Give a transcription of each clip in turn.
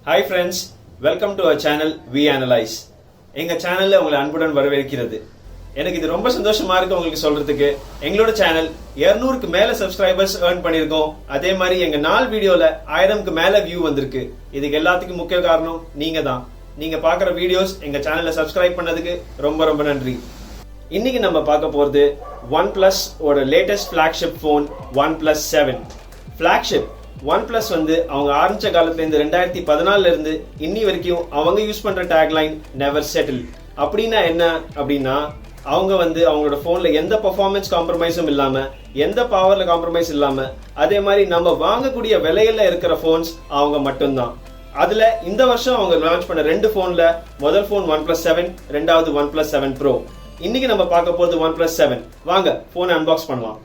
Hi friends, welcome to our channel We Analyze. எங்க சேனல்ல உங்களை அன்புடன் வரவேற்கிறது. எனக்கு இது ரொம்ப சந்தோஷமா இருக்கு உங்களுக்கு சொல்றதுக்கு. எங்களோட சேனல் 200க்கு மேல சப்ஸ்கிரைபர்ஸ் earn பண்ணிருக்கோம். அதே மாதிரி எங்க 4 வீடியோல 1000க்கு மேல வியூ வந்திருக்கு. இதுக்கு எல்லாத்துக்கும் முக்கிய காரணம் நீங்க தான். நீங்க பார்க்குற வீடியோஸ் எங்க சேனலை சப்ஸ்கிரைப் பண்ணதுக்கு ரொம்ப ரொம்ப நன்றி. இன்னைக்கு நம்ம பார்க்க போறது OnePlus ஓட latest flagship phone OnePlus7. Flagship OnePlus வந்து அவங்க ஆரம்பிச்ச காலத்துல இருந்து 2014ல இருந்து இன்னி வரைக்கும் அவங்க யூஸ் பண்ற டேக்லைன் நெவர் செட்டில். அப்படின்னா என்ன அப்படின்னா அவங்க வந்து அவங்களோட போன்ல எந்த பெர்ஃபார்மன்ஸ் காம்ப்ரமைஸும் இல்லாம எந்த பவர்ல காம்ப்ரமைஸ் இல்லாம அதே மாதிரி நம்ம வாங்கக்கூடிய விலையில இருக்கிற போன்ஸ் அவங்க மட்டும்தான். அதுல இந்த வருஷம் அவங்க லான்ச் பண்ண 2 போன்ல முதல் போன் OnePlus7, ரெண்டாவது OnePlus7 Pro. இன்னைக்கு நம்ம பார்க்க போறது OnePlus7. வாங்க போன் அன்பாக்ஸ் பண்ணலாம்.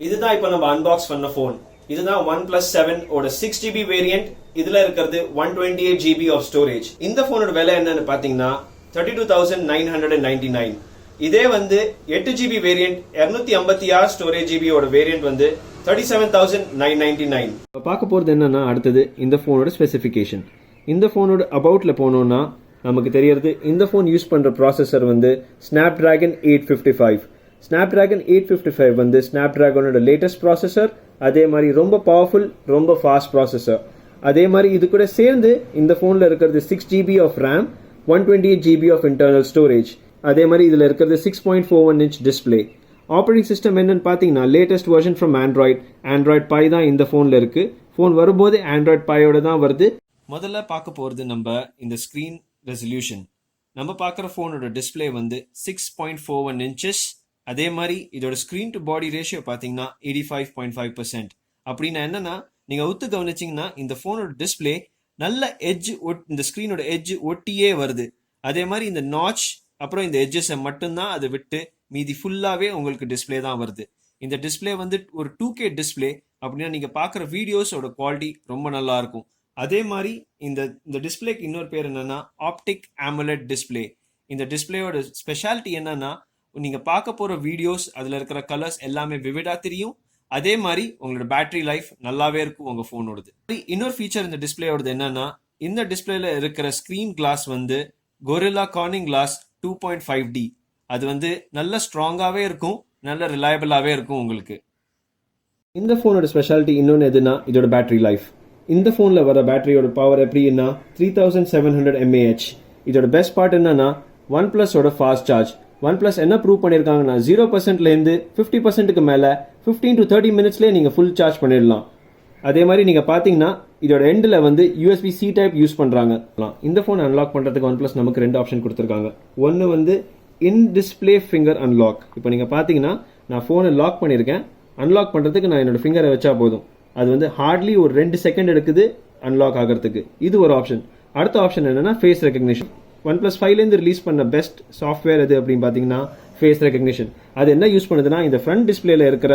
இதுதான் இப்போ நம்ம அன்பாக்ஸ் பண்ண போன். இதுதான் OnePlus7 ஓட 6GB வேரியன்ட். இதுல இருக்கிறது 128GB ஆஃப் ஸ்டோரேஜ். இந்த போனோட விலை என்னன்னு பாத்தீங்கன்னா 32,999. இதே வந்து 8GB வேரியன்ட் 256 ஸ்டோரேஜ் GB ஓட வேரியன்ட் வந்து 37,999. பார்க்க போறது என்னன்னா அடுத்தது இந்த போனோட ஸ்பெசிஃபிகேஷன். இந்த போனோட அபவுட்ல போனோம்னா நமக்கு தெரியறது இந்த போன் யூஸ் பண்ற ப்ராசஸர் வந்து Snapdragon 855. Snapdragon 855 வந்து Snapdragonோட லேட்டஸ்ட் ப்ராசஸர். அதே மாதிரி ரொம்ப பவர்ஃபுல், ரொம்ப ஃபாஸ்ட் ப்ராசஸர். அதே மாதிரி இது கூட சேர்ந்து இந்த ஃபோனில் இருக்கிறது 6GB of RAM, 128GB of internal storage. அதே மாதிரி இதில் இருக்கிறது 6.41 inch டிஸ்பிளே. ஆப்ரேட்டிங் சிஸ்டம் என்னன்னு பார்த்தீங்கன்னா latest version from Android Pie தான் இந்த ஃபோனில் இருக்கு. ஃபோன் வரும்போது Android Pieயோட தான் வருது. முதல்ல பார்க்க போகிறது நம்ம இந்த ஸ்க்ரீன் ரெசல்யூஷன். நம்ம பார்க்குற ஃபோனோட டிஸ்பிளே வந்து 6.41 inches. அதே மாதிரி இதோட ஸ்க்ரீன் டு பாடி ரேஷியோ பார்த்தீங்கன்னா 85.5%. அப்படின்னா என்னன்னா நீங்க ஒத்து கவனிச்சிங்கன்னா இந்த போனோட டிஸ்பிளே நல்ல எட்ஜ் இந்த ஸ்க்ரீனோட எட்ஜ் ஒட்டியே வருது. அதே மாதிரி இந்த நாட்ச் அப்புறம் இந்த எட்ஜஸை மட்டும்தான் அதை விட்டு மீதி ஃபுல்லாவே உங்களுக்கு டிஸ்பிளே தான் வருது. இந்த டிஸ்பிளே வந்து ஒரு 2K டிஸ்பிளே. அப்படின்னா நீங்க பார்க்குற வீடியோஸோட குவாலிட்டி ரொம்ப நல்லா இருக்கும். அதே மாதிரி இந்த டிஸ்பிளேக்கு இன்னொரு பேர் என்னன்னா ஆப்டிக் AMOLED டிஸ்பிளே. இந்த டிஸ்பிளேயோட ஸ்பெஷாலிட்டி என்னன்னா நீங்க பார்க்க போற வீடியோஸ் அதுல இருக்கிற கலர்ஸ் எல்லாமே விவிடா தெரியும். அதே மாதிரி உங்களோட பேட்டரி லைஃப் நல்லாவே இருக்கும் உங்க போனோடது. இன்னொரு ஃபீச்சர் இந்த டிஸ்பிளேயோடது என்னன்னா இந்த டிஸ்பிளேல இருக்கிற ஸ்கிரீன் கிளாஸ் வந்து Gorilla Corning Glass 2.5D. அது வந்து நல்ல ஸ்ட்ராங்காவே இருக்கும், நல்ல ரிலையபிளாவே இருக்கும் உங்களுக்கு. இந்த போனோட ஸ்பெஷாலிட்டி இன்னொன்று எதுனா இதோட பேட்டரி லைஃப். இந்த போன்ல வர பேட்டரியோட பவர் எப்படின்னா 3700 mAh. இதோட பெஸ்ட் பார்ட் என்னன்னா OnePlus-ஓட ஃபாஸ்ட் சார்ஜ். OnePlus என்ன ப்ரூவ் பண்ணியிருக்காங்கன்னா 0%லேருந்து 50%க்கு மேலே 15 to 30 மினிட்ஸ்லேயே நீங்கள் ஃபுல் சார்ஜ் பண்ணிடலாம். அதே மாதிரி நீங்கள் பார்த்தீங்கன்னா இதோட எண்டில் வந்து USB-C டைப் யூஸ் பண்ணுறாங்க. இந்த ஃபோன் அன்லாக் பண்ணுறதுக்கு OnePlus நமக்கு 2 ஆப்ஷன் கொடுத்துருக்காங்க. ஒன்று வந்து இன் டிஸ்பிளே ஃபிங்கர் அன்லாக். இப்போ நீங்கள் பார்த்தீங்கன்னா நான் ஃபோனை லாக் பண்ணியிருக்கேன். அன்லாக் பண்ணுறதுக்கு நான் என்னோட ஃபிங்கரை வச்சா போதும். அது வந்து ஹார்ட்லி ஒரு 2 செகண்ட் எடுக்குது அன்லாக் ஆகிறதுக்கு. இது ஒரு ஆப்ஷன். அடுத்த ஆப்ஷன் என்னன்னா ஃபேஸ் ரெகக்னிஷன். OnePlus5லேருந்து ரிலீஸ் பண்ண பெஸ்ட் சாஃப்ட்வேர் எது அப்படின்னு பார்த்தீங்கன்னா ஃபேஸ் ரெகக்னிஷன். அது என்ன யூஸ் பண்ணுதுன்னா இந்த ஃப்ரண்ட் டிஸ்பிளேல இருக்கிற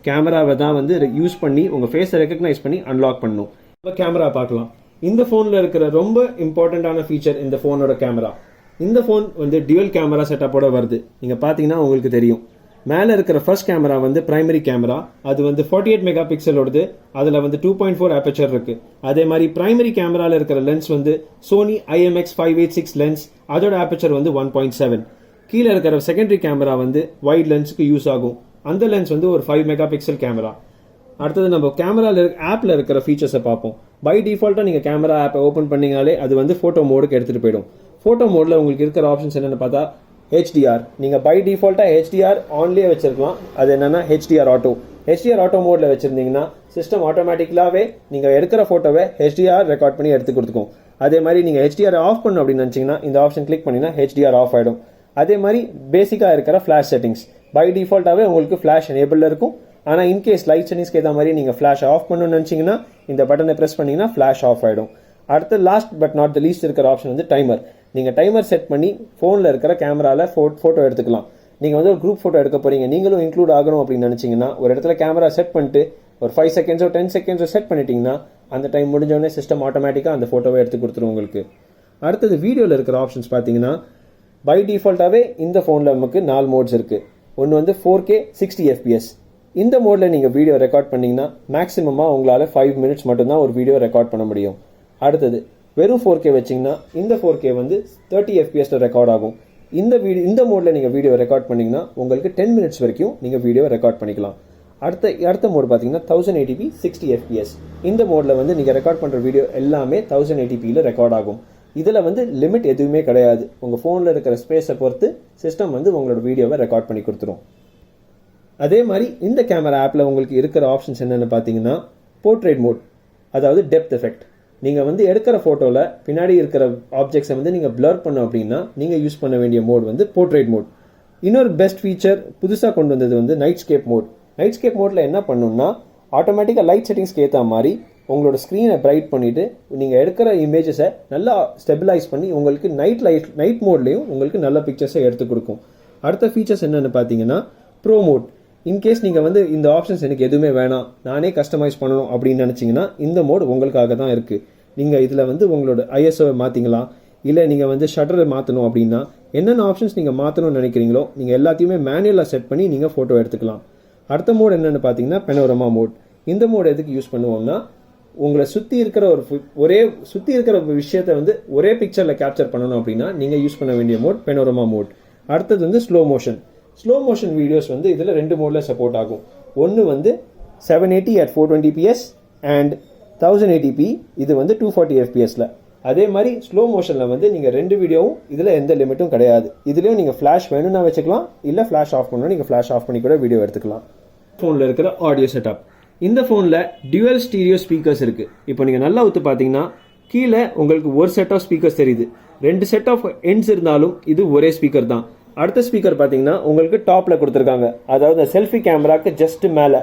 கேமராவை தான் வந்து யூஸ் பண்ணி உங்கள் ஃபேஸை ரெகக்னைஸ் பண்ணி அன்லாக் பண்ணணும். இப்போ கேமரா பார்க்கலாம். இந்த ஃபோனில் இருக்கிற ரொம்ப இம்பார்ட்டண்ட்டான ஃபீச்சர் இந்த ஃபோனோட கேமரா. இந்த ஃபோன் வந்து டியூவல் கேமரா செட்டப்போட வருது. நீங்கள் பார்த்தீங்கன்னா உங்களுக்கு தெரியும். மேலே இருக்கிற ஃபர்ஸ்ட் கேமரா வந்து பிரைமரி கேமரா. அது வந்து 48 மெகா பிக்சலோடது. அதில் வந்து 2.4 ஆப்பர்ச்சர் இருக்கு. அதே மாதிரி பிரைமரி கேமராவில் இருக்கிற லென்ஸ் வந்து சோனி IMX586 லென்ஸ். அதோட ஆப்பர்ச்சர் வந்து 1.7. கீழே இருக்கிற செகண்டரி கேமரா வந்து வைட் லென்ஸுக்கு யூஸ் ஆகும். அந்த லென்ஸ் வந்து ஒரு 5 மெகா பிக்சல் கேமரா. அடுத்தது நம்ம கேமராவில் ஆப்பில் இருக்கிற ஃபீச்சர்ஸை பார்ப்போம். பை டிஃபால்ட்டாக நீங்கள் கேமரா ஆப்பை ஓப்பன் பண்ணிங்கனாலே அது வந்து ஃபோட்டோ மோடுக்கு எடுத்துகிட்டு போயிடும். ஃபோட்டோ மோடில் உங்களுக்கு இருக்கிற ஆப்ஷன்ஸ் என்னென்னு பார்த்தா HDR. நீங்கள் பை டிஃபால்ட்டாக HDR ஆன்லேயே வச்சிருக்கலாம். அது என்னன்னா HDR ஆட்டோ. HDR ஆட்டோ மோடில் வச்சுருந்தீங்கன்னா சிஸ்டம் ஆட்டோமேட்டிக்கலாகவே நீங்கள் எடுக்கிற ஃபோட்டோவை HDR ரெக்கார்ட் பண்ணி எடுத்து கொடுத்துக்கும். அதே மாதிரி நீங்கள் HDR ஆஃப் பண்ணணும் அப்படின்னு நினச்சிங்கன்னா இந்த ஆப்ஷன் கிளிக் பண்ணிங்கன்னா HDR ஆஃப் ஆகிடும். அதே மாதிரி பேசிக்காக இருக்கிற ஃப்ளாஷ் செட்டிங்ஸ் பை டிஃபால்ட்டாகவே உங்களுக்கு ஃப்ளாஷ் எனேபிளில் இருக்கும். ஆனால் இன்கேஸ் லைட் செட்டிங்ஸ்க்கு ஏற்ற மாதிரி நீங்கள் ஃப்ளாஷ் ஆஃப் பண்ணணும்னு நினச்சிங்கன்னா இந்த பட்டனை ப்ரெஸ் பண்ணிங்கன்னா ஃப்ளாஷ் ஆஃப் ஆகிடும். அடுத்து last but not the least இருக்கிற ஆப்ஷன் வந்து டைமர். நீங்கள் டைமர் செட் பண்ணி ஃபோனில் இருக்கிற கேமராவில் ஃபோட்டோ எடுத்துக்கலாம். நீங்கள் வந்து ஒரு குரூப் ஃபோட்டோ எடுக்க போகிறீங்க, நீங்களும் இன்க்ளூட் ஆகணும் அப்படின்னு நினச்சிங்கன்னா ஒரு இடத்துல கேமரா செட் பண்ணிட்டு ஒரு 5 செகண்ட்ஸோ 10 செகண்ட்ஸோ செட் பண்ணிட்டீங்கன்னா அந்த டைம் முடிஞ்சோடனே சிஸ்டம் ஆட்டோமேட்டிக்காக அந்த ஃபோட்டோவை எடுத்து கொடுத்துரும் உங்களுக்கு. அடுத்தது வீடியோவில் இருக்கிற ஆப்ஷன்ஸ் பார்த்தீங்கன்னா பை டிஃபால்ட்டாகவே இந்த ஃபோனில் நமக்கு 4 மோட்ஸ் இருக்குது. ஒன்று வந்து 4K 60 FPS. இந்த மோடில் நீங்கள் வீடியோ ரெக்கார்ட் பண்ணிங்கன்னா மேக்ஸிமமாக உங்களால் 5 மினிட்ஸ் மட்டும்தான் ஒரு வீடியோ ரெக்கார்ட் பண்ண முடியும். அடுத்தது வெறும் 4K வச்சிங்கன்னா இந்த 4K வந்து 30 FPSல ரெக்கார்ட் ஆகும். இந்த மோடில் நீங்கள் வீடியோ ரெக்கார்ட் பண்ணிங்கன்னா உங்களுக்கு 10 மினிட்ஸ் வரைக்கும் நீங்கள் வீடியோ ரெக்கார்ட் பண்ணிக்கலாம். அடுத்த மோடு பார்த்தீங்கன்னா 1080p 60 FPS. இந்த மோடில் வந்து நீங்கள் ரெக்கார்ட் பண்ணுற வீடியோ எல்லாமே 1080pல ரெக்கார்ட் ஆகும். இதில் வந்து லிமிட் எதுவுமே கிடையாது. உங்கள் ஃபோனில் இருக்கிற ஸ்பேஸை பொறுத்து சிஸ்டம் வந்து உங்களோட வீடியோவை ரெக்கார்ட் பண்ணி கொடுத்துரும். அதே மாதிரி இந்த கேமரா ஆப்பில் உங்களுக்கு இருக்கிற ஆப்ஷன்ஸ் என்னென்னு பார்த்தீங்கன்னா போர்ட்ரேட் மோட், அதாவது டெப்த் எஃபெக்ட். நீங்கள் வந்து எடுக்கிற ஃபோட்டோவில் பின்னாடி இருக்கிற ஆப்ஜெக்ட்ஸை வந்து நீங்கள் பிளர் பண்ணோம் அப்படின்னா நீங்கள் யூஸ் பண்ண வேண்டிய மோட் வந்து போர்ட்ரேட் மோட். இன்னொரு பெஸ்ட் ஃபீச்சர் புதுசாக கொண்டு வந்தது வந்து நைட்ஸ்கேப் மோட். நைட்ஸ்கேப் மோடில் என்ன பண்ணணும்னா ஆட்டோமேட்டிக்காக லைட் செட்டிங்ஸ்க்கு ஏற்ற மாதிரி உங்களோட ஸ்க்ரீனை பிரைட் பண்ணிவிட்டு நீங்கள் எடுக்கிற இமேஜஸை நல்லா ஸ்டெபிலைஸ் பண்ணி உங்களுக்கு நைட் மோட்லேயும் உங்களுக்கு நல்ல பிக்சர்ஸை எடுத்து கொடுக்கும். அடுத்த ஃபீச்சர்ஸ் என்னென்னு பார்த்தீங்கன்னா ப்ரோ மோட். இன்கேஸ் நீங்கள் வந்து இந்த ஆப்ஷன்ஸ் எனக்கு எதுவுமே வேணாம், நானே கஸ்டமைஸ் பண்ணணும் அப்படின்னு நினச்சிங்கன்னா இந்த மோட் உங்களுக்காக தான் இருக்குது. நீங்கள் இதில் வந்து உங்களோட ISOவை மாற்றிக்கலாம், இல்லை நீங்கள் வந்து ஷட்டரை மாற்றணும் அப்படின்னா என்னென்ன ஆப்ஷன்ஸ் நீங்கள் மாற்றணும்னு நினைக்கிறீங்களோ நீங்கள் எல்லாத்தையுமே மேனுவலாக செட் பண்ணி நீங்கள் ஃபோட்டோ எடுத்துக்கலாம். அடுத்த மோட் என்னென்னு பார்த்தீங்கன்னா பெனோரமா மோட். இந்த மோட் எதுக்கு யூஸ் பண்ணுவோம்னா உங்களை சுற்றி இருக்கிற விஷயத்தை வந்து ஒரே பிக்சரில் கேப்சர் பண்ணணும் அப்படின்னா நீங்கள் யூஸ் பண்ண வேண்டிய மோட் பெனோரமா மோட். அடுத்தது வந்து ஸ்லோ மோஷன் வீடியோஸ் வந்து இதில் 2 மோடில் சப்போர்ட் ஆகும். ஒன்று வந்து 780 at 420ps அண்ட் 1080p, இது வந்து 240 FPSல. அதே மாதிரி ஸ்லோ மோஷனில் வந்து நீங்கள் 2 வீடியோவும் இதில் எந்த லிமிட்டும் கிடையாது. இதுலேயும் நீங்கள் ஃப்ளாஷ் வேணும்னா வச்சுக்கலாம், இல்லை ஃப்ளாஷ் ஆஃப் பண்ணணும் நீங்கள் ஃப்ளாஷ் ஆஃப் பண்ணி கூட வீடியோ எடுத்துக்கலாம். ஃபோனில் இருக்கிற ஆடியோ செட்டப். இந்த ஃபோனில் டியூவல் ஸ்டீரியோ ஸ்பீக்கர்ஸ் இருக்குது. இப்போ நீங்கள் நல்லா ஊற்று பார்த்தீங்கன்னா கீழே உங்களுக்கு ஒரு செட் ஆஃப் ஸ்பீக்கர்ஸ் தெரியுது. 2 செட் ஆஃப் எண்ட்ஸ் இருந்தாலும் இது ஒரே ஸ்பீக்கர் தான். அடுத்த ஸ்பீக்கர் பார்த்தீங்கன்னா உங்களுக்கு டாப்பில் கொடுத்துருக்காங்க, அதாவது செல்ஃபி கேமராக்கு ஜஸ்ட் மேலே.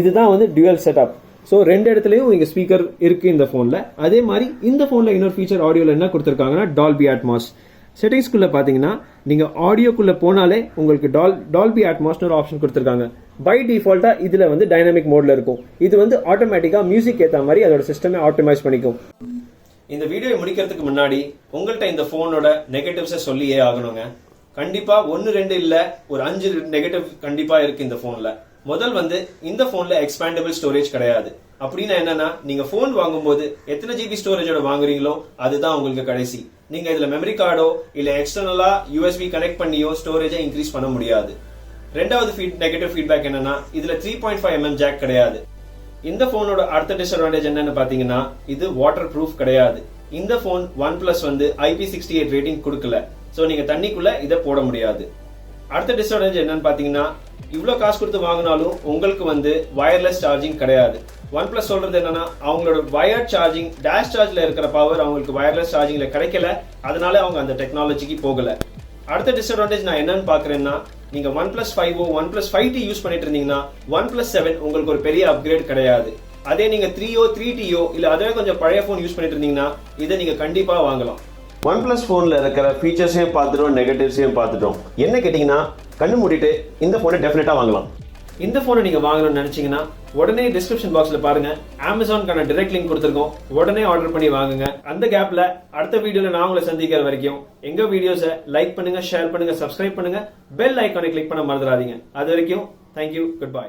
இதுதான் வந்து டியூவல் செட்டப். ஸோ 2 இடத்துலையும் இங்கே ஸ்பீக்கர் இருக்குது இந்த ஃபோனில். அதே மாதிரி இந்த ஃபோனில் இன்னொரு ஃபீச்சர் ஆடியோவில் என்ன கொடுத்துருக்காங்கன்னா டால்பி அட்மாஸ். செட்டிங்ஸ்குள்ளே பார்த்தீங்கன்னா நீங்கள் ஆடியோக்குள்ளே போனாலே உங்களுக்கு டால்பி அட்மாஸ்னு ஒரு ஆப்ஷன் கொடுத்துருக்காங்க. பை டிஃபால்ட்டாக இதில் வந்து டைனமிக் மோடில் இருக்கும். இது வந்து ஆட்டோமேட்டிக்காக மியூசிக் ஏற்ற மாதிரி அதோட சிஸ்டமே ஆப்டிமைஸ் பண்ணிக்கும். இந்த வீடியோ முடிக்கிறதுக்கு முன்னாடி உங்கள்கிட்ட இந்த ஃபோனோட நெகட்டிவ்ஸை சொல்லியே ஆகணுங்க. கண்டிப்பாக 1-2 இல்லை, ஒரு 5 நெகட்டிவ் கண்டிப்பாக இருக்குது இந்த ஃபோனில். முதல் வந்து இந்த ஃபோனில் எக்ஸ்பேண்டபிள் ஸ்டோரேஜ் கிடையாது. அப்படின்னா என்னன்னா நீங்கள் ஃபோன் வாங்கும்போது எத்தனை GB ஸ்டோரேஜோட வாங்குறீங்களோ அதுதான் உங்களுக்கு கடைசி. நீங்கள் இதில் மெமரி கார்டோ இல்லை எக்ஸ்டர்னலாக USB கனெக்ட் பண்ணியோ ஸ்டோரேஜை இன்க்ரீஸ் பண்ண முடியாது. ரெண்டாவது நெகட்டிவ் ஃபீட்பேக் என்னன்னா இதுல 3.5mm ஜாக் கிடையாது. இந்த போனோட அடுத்த டிஸ்அட்வான்டேஜ் என்னன்னு பாத்தீங்கன்னா இது வாட்டர் ப்ரூஃப் கிடையாது. இந்த போன் OnePlus வந்து IP68 ரேட்டிங் கொடுக்கல. சோ நீங்க தண்ணிக்குள்ள இதை போட முடியாது. அடுத்த டிஸ்அட்வான்டேஜ் என்னன்னு பாத்தீங்கன்னா இவ்வளவு காசு கொடுத்து வாங்கினாலும் உங்களுக்கு வந்து வயர்லெஸ் சார்ஜிங் கிடையாது. OnePlus சொல்றது என்னன்னா அவங்களோட வயர்ட் சார்ஜிங் டேஷ் சார்ஜ்ல இருக்கிற பவர் அவங்களுக்கு வயர்லெஸ் சார்ஜிங்ல கிடைக்கல, அதனால அவங்க அந்த டெக்னாலஜிக்கு போகல. அடுத்த டிஸ்அட்வான்டேஜ் நான் என்னன்னு பாக்குறேன்னா நீங்க OnePlus 5 OnePlus 5T யூஸ் பண்ணிட்டு இருந்தீங்கன்னா OnePlus7 உங்களுக்கு ஒரு பெரிய அப்கிரேட் கிடையாது. அதே நீங்க 3T இல்ல அதே கொஞ்சம் பழைய போன் யூஸ் பண்ணிட்டு இருந்தீங்கன்னா இதை நீங்க கண்டிப்பா வாங்கலாம். OnePlus போன்ல இருக்கிற ஃபீச்சர்ஸையும் பார்த்துட்டோம், நெகட்டிவ்ஸையும் பார்த்துட்டோம். என்ன கேட்டீங்கன்னா கண்ணு மூடிட்டு இந்த போனை டெஃபினட்டா வாங்கலாம். இந்த போனை நீங்க வாங்கணும்னு நினைச்சீங்கன்னா உடனே டிஸ்கிரிப்ஷன் பாக்ஸ்ல பாருங்க, Amazonக்கான டைரக்ட் லிங்க் கொடுத்துருக்கோம். உடனே ஆர்டர் பண்ணி வாங்குங்க. அந்த கேப்ல அடுத்த வீடியோல நான் உங்களை சந்திக்கிற வரைக்கும் எங்க வீடியோஸை லைக் பண்ணுங்க, ஷேர் பண்ணுங்க, சப்ஸ்கிரைப் பண்ணுங்க, பெல் ஐகானை கிளிக் பண்ண மறந்துடாதீங்க. அது வரைக்கும் தேங்க்யூ, குட் பை.